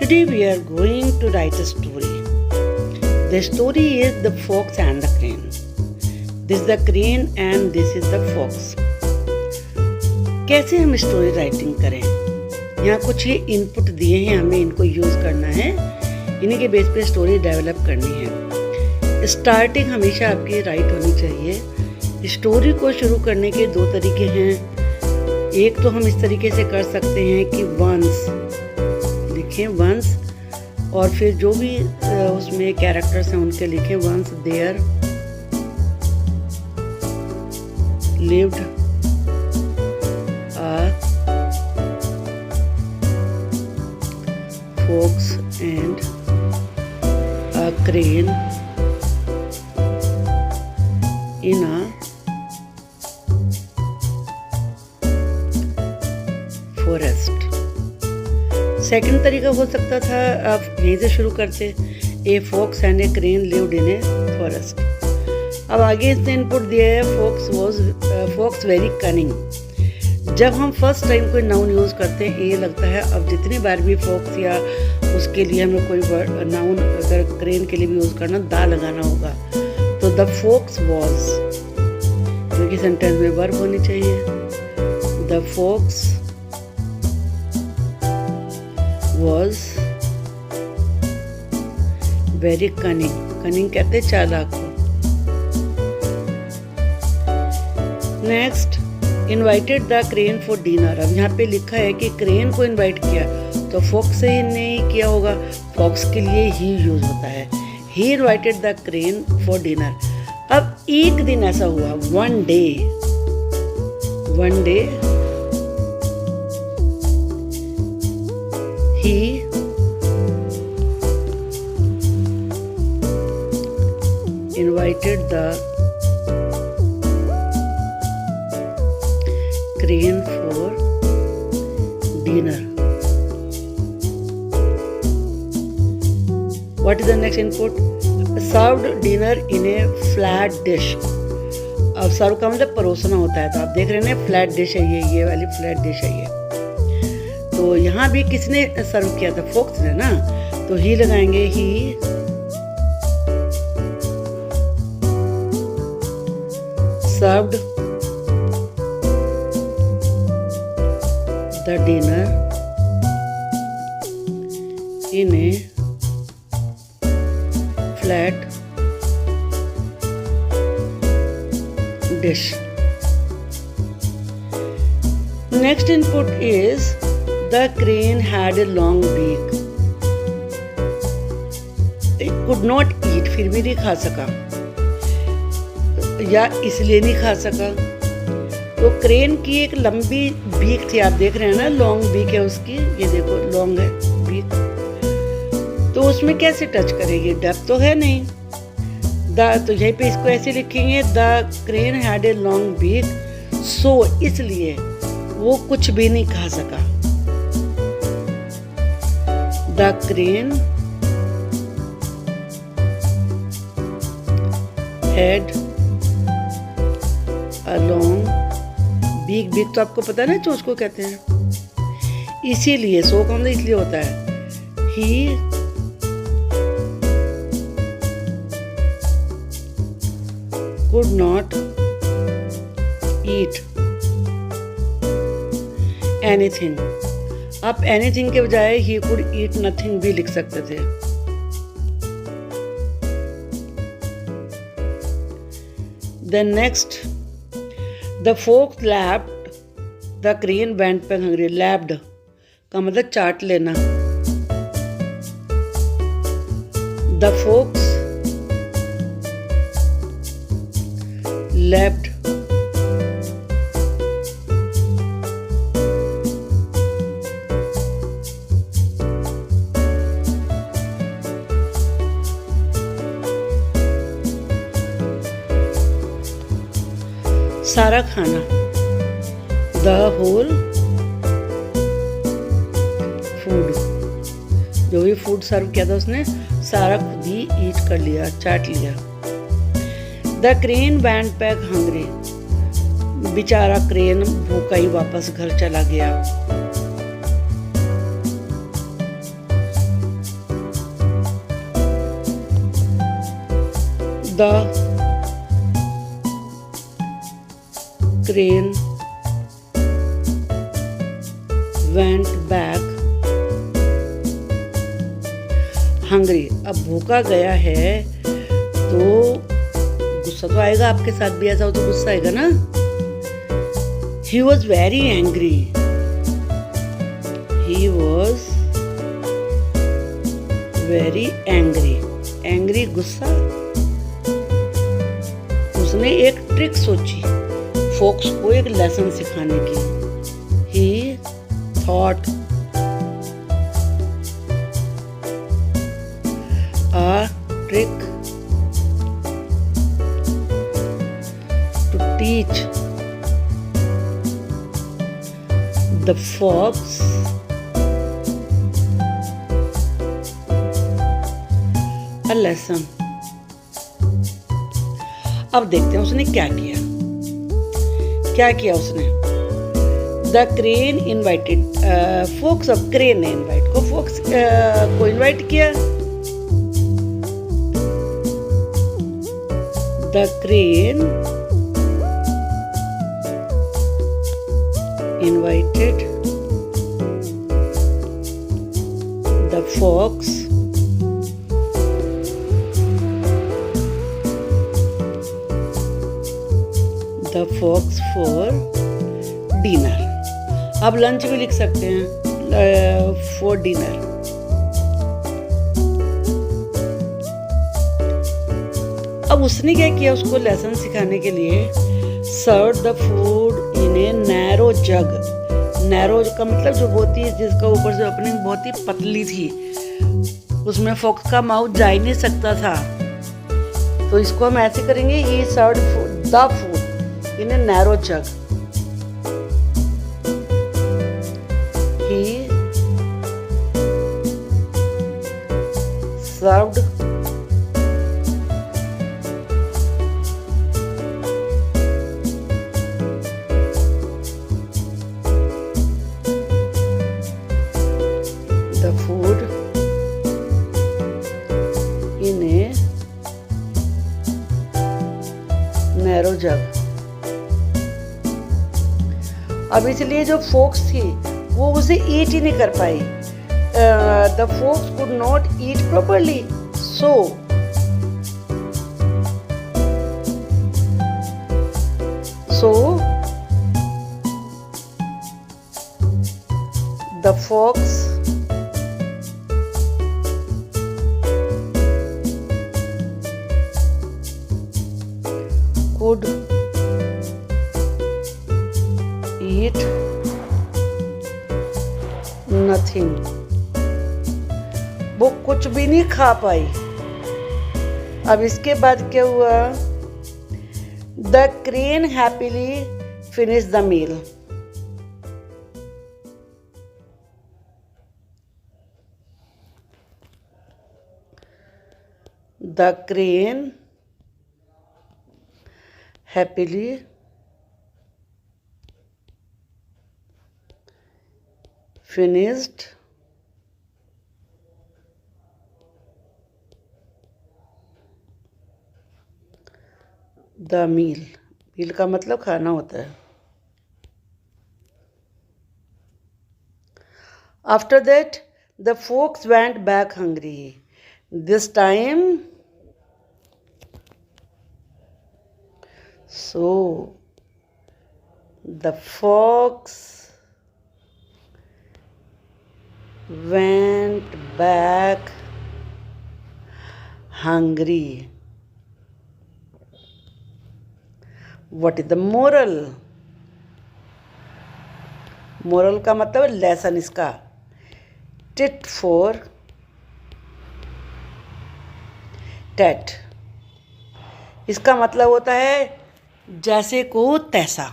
Today we are going to write a story. The story is The Fox and the Crane. This is the crane and this is the fox. कैसे हम story writing करें? यहाँ कुछ ये input दिए हैं, हमें इनको यूज़ करना है, इन्हीं के बेस पे स्टोरी डेवलप करनी है। स्टार्टिंग हमेशा आपकी राइट होनी चाहिए। स्टोरी को शुरू करने के दो तरीके हैं। एक तो हम इस तरीके से कर सकते हैं कि वंस लिखें, वंस, और फिर जो भी उसमें कैरेक्टर्स हैं उनके लिखें। Once there lived a fox and a crane in a forest. Second तरीका हो सकता था, आप यहीं से शुरू करते, a fox and a crane lived in a forest. अब आगे इसने इनपुट दिया है फॉक्स वेरी कनिंग। जब हम फर्स्ट टाइम कोई नाउन यूज़ करते हैं, ये लगता है अब जितनी बार भी फॉक्स या उसके लिए हमें कोई वर्ड नाउन अगर क्रेन के लिए भी यूज़ करना, दा लगाना होगा। तो द फॉक्स वॉज, क्योंकि सेंटेंस में वर्ब होनी चाहिए। The fox was very cunning. Cunning कहते हैं चालाक को। Next, invited the crane for dinner. अब यहाँ पे लिखा है कि क्रेन को इन्वाइट किया, तो फॉक्स से ही नहीं किया होगा, फॉक्स के लिए ही यूज होता है। ही invited the crane for dinner. अब एक दिन ऐसा हुआ, one day he invited the crane for dinner. What is the next input? Served dinner in a flat dish. अब सर्व का मतलब परोसना होता है, तो आप देख रहे हैं फ्लैट डिश है, ये वाली फ्लैट डिश है ये। तो यहाँ भी किसने सर्व किया था? फॉक्स ने ना, तो ही लगाएंगे। ही served the dinner in a flat dish. Next input is the crane had a long beak. It could not eat, फिर भी नहीं खा सका, या इसलिए नहीं खा सका। तो क्रेन की एक लंबी बीक थी, आप देख रहे हैं ना, लॉन्ग बीक है उसकी, ये देखो लॉन्ग है बीक। तो उसमें कैसे टच करेगी? डक तो है नहीं। तो यहीं पे इसको ऐसे लिखेंगे, the crane had a long beak, so इसलिए वो कुछ भी नहीं खा सका। The crane had a long beak. Beak तो आपको पता है ना, चोंच को कहते हैं। इसीलिए सो कौन सा इसलिए होता है। He could not eat anything. आप एनीथिंग के बजाय ही कुड ईट नथिंग भी लिख सकते थे। Then next, The fox lapped, the crane went back hungry. Lapped का मतलब चाट लेना। The fox lapped सारा खाना, द होल फूड। जो भी फूड सर्व किया था उसने सारा खुद ही ईट कर लिया, चाट लिया। The crane went back hungry. बेचारा क्रेन भूखा ही वापस घर चला गया। The crane went back hungry. अब भूखा गया है तो गुस्सा तो आएगा, आपके साथ भी ऐसा हो तो गुस्सा आएगा ना. He was very angry. He was very angry. Angry गुस्सा. उसने एक ट्रिक सोची फॉक्स को एक लेसन सिखाने की. He thought a trick to teach the fox a lesson. अब देखते हैं उसने क्या किया. उसने द क्रेन इन्वाइटेड फोक्स. अब क्रेन ने इन्वाइट को फोक्स को इन्वाइट किया. The crane invited the fox for dinner. अब लंच भी लिख सकते हैं for dinner. अब उसने क्या किया उसको लेसन सिखाने के लिए. Serve the food in a narrow jug. Narrow का मतलब जो बहुत ही जिसका ऊपर से ओपनिंग बहुत ही पतली थी, उसमें फॉक्स का माउथ जा ही नहीं सकता था. तो इसको हम ऐसे करेंगे. ही served the food in a narrow jug. He served the food in a narrow jug. अब इसलिए जो फोक्स थी वो उसे ईट ही नहीं कर पाई. The fox could not eat properly, so the fox could eat nothing. वो कुछ भी नहीं खा पाई. अब इसके बाद क्या हुआ. The crane happily finish the meal. द क्रेन happily finished the meal. Meal का मतलब खाना होता है. After that, the fox went back hungry. This time, so the fox went back hungry. What is the moral? Moral का मतलब lesson इसका टिट फॉर टैट. इसका मतलब होता है जैसे को तैसा.